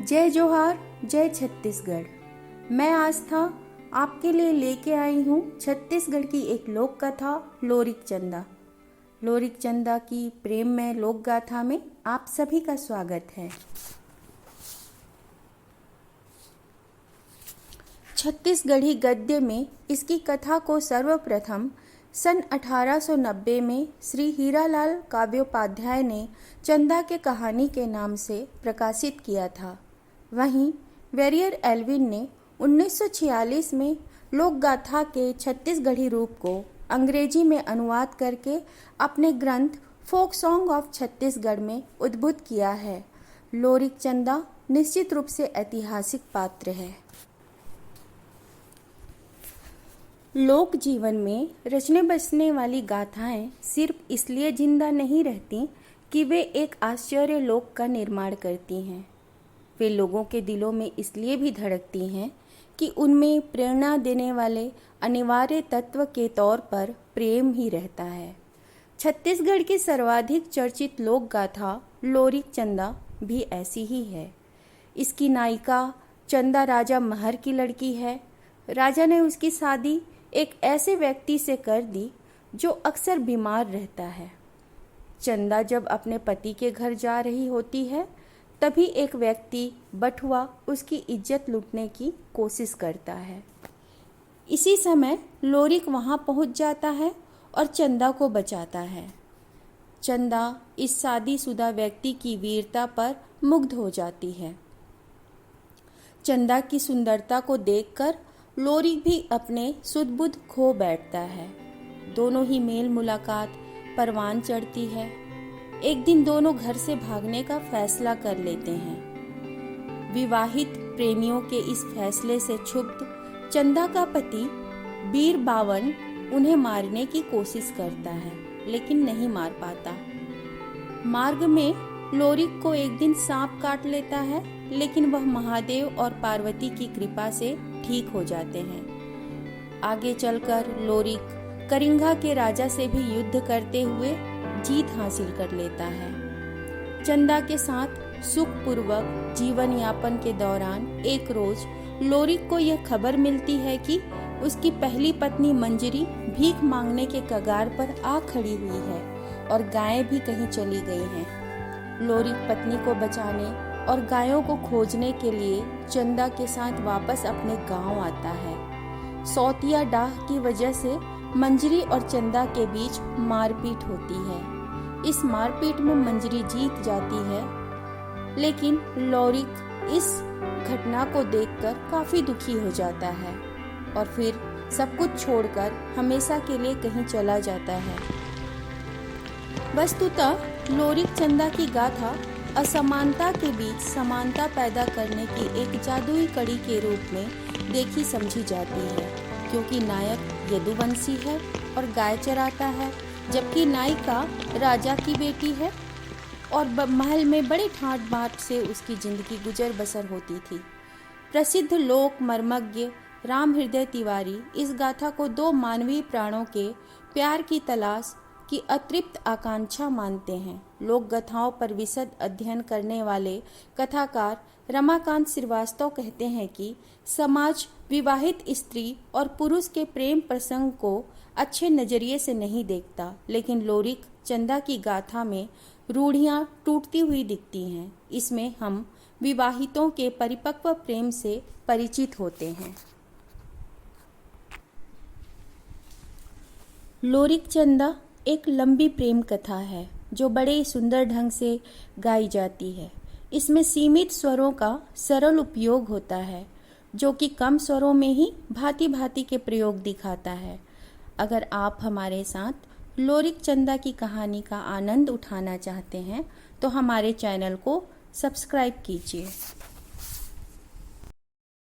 जय जोहार, जय छत्तीसगढ़। मैं आस्था आपके लिए लेके आई हूँ छत्तीसगढ़ की एक लोक कथा लोरिक चंदा। लोरिक चंदा की प्रेममय लोक गाथा में आप सभी का स्वागत है। छत्तीसगढ़ी गद्य में इसकी कथा को सर्वप्रथम सन 1890 में श्री हीरालाल काव्योपाध्याय ने चंदा के कहानी के नाम से प्रकाशित किया था। वहीं वेरियर एल्विन ने 1946 में लोक गाथा के छत्तीसगढ़ी रूप को अंग्रेजी में अनुवाद करके अपने ग्रंथ फोक सॉन्ग ऑफ छत्तीसगढ़ में उद्भूत किया है। लोरिक चंदा निश्चित रूप से ऐतिहासिक पात्र है। लोक जीवन में रचने बसने वाली गाथाएं सिर्फ इसलिए जिंदा नहीं रहती कि वे एक आश्चर्य लोक का निर्माण करती हैं। वे लोगों के दिलों में इसलिए भी धड़कती हैं कि उनमें प्रेरणा देने वाले अनिवार्य तत्व के तौर पर प्रेम ही रहता है। छत्तीसगढ़ की सर्वाधिक चर्चित लोक गाथा लोरिक चंदा भी ऐसी ही है। इसकी नायिका चंदा राजा महर की लड़की है। राजा ने उसकी शादी एक ऐसे व्यक्ति से कर दी जो अक्सर बीमार रहता है। चंदा जब अपने पति के घर जा रही होती है तभी एक व्यक्ति बटुआ उसकी इज्जत लूटने की कोशिश करता है। इसी समय लोरिक वहां पहुंच जाता है और चंदा को बचाता है। चंदा इस शादीशुदा व्यक्ति की वीरता पर मुग्ध हो जाती है। चंदा की सुंदरता को देखकर लोरिक भी अपने सुध-बुध खो बैठता है। दोनों ही मेल मुलाकात परवान चढ़ती है। एक दिन दोनों घर से भागने का फैसला कर लेते हैं। विवाहित प्रेमियों के इस फैसले से क्षुब्ध चंदा का पति बीर बावन उन्हें मारने की कोशिश करता है, लेकिन नहीं मार पाता। मार्ग में लोरिक को एक दिन सांप काट लेता है, लेकिन वह महादेव और पार्वती की कृपा से ठीक हो जाते हैं। आगे चलकर लोरिक करिंगा के राजा से भी युद्ध करते हुए जीत हासिल कर लेता है। चंदा के साथ सुखपूर्वक जीवन यापन के दौरान एक रोज लोरिक को यह खबर मिलती है कि उसकी पहली पत्नी मंजरी भीख मांगने के कगार पर आ खड़ी हुई है और गायें भी कहीं चली गई हैं। लोरिक पत्नी को बचाने और गायों को खोजने के लिए चंदा के साथ वापस अपने गांव आता है। सौतिया डाह की वजह से मंजरी और चंदा के बीच मारपीट होती है। इस मारपीट में मंजरी जीत जाती है, लेकिन लोरिक इस घटना को देखकर काफी दुखी हो जाता है और फिर सब कुछ छोड़कर हमेशा के लिए कहीं चला जाता है। वस्तुतः लोरिक चंदा की गाथा असमानता के बीच समानता पैदा करने की एक जादुई कड़ी के रूप में देखी समझी जाती है, क्योंकि नायक यदुवंशी है और गाय चराता है, जबकि नायिका राजा की बेटी है और महल में बड़े ठाट बाट से उसकी जिंदगी गुजर बसर होती थी। प्रसिद्ध लोक मर्मज्ञ राम हृदय तिवारी इस गाथा को दो मानवीय प्राणों के प्यार की तलाश की अतृप्त आकांक्षा मानते हैं। लोक गाथाओं पर विशद अध्ययन करने वाले कथाकार रमाकांत श्रीवास्तव कहते हैं कि समाज विवाहित स्त्री और पुरुष के प्रेम प्रसंग को अच्छे नजरिए से नहीं देखता, लेकिन लोरिक चंदा की गाथा में रूढ़ियां टूटती हुई दिखती हैं। इसमें हम विवाहितों के परिपक्व प्रेम से परिचित होते हैं। लोरिक चंदा एक लंबी प्रेम कथा है जो बड़े सुंदर ढंग से गाई जाती है। इसमें सीमित स्वरों का सरल उपयोग होता है, जो कि कम स्वरों में ही भांति भांति के प्रयोग दिखाता है। अगर आप हमारे साथ लोरिक चंदा की कहानी का आनंद उठाना चाहते हैं तो हमारे चैनल को सब्सक्राइब कीजिए।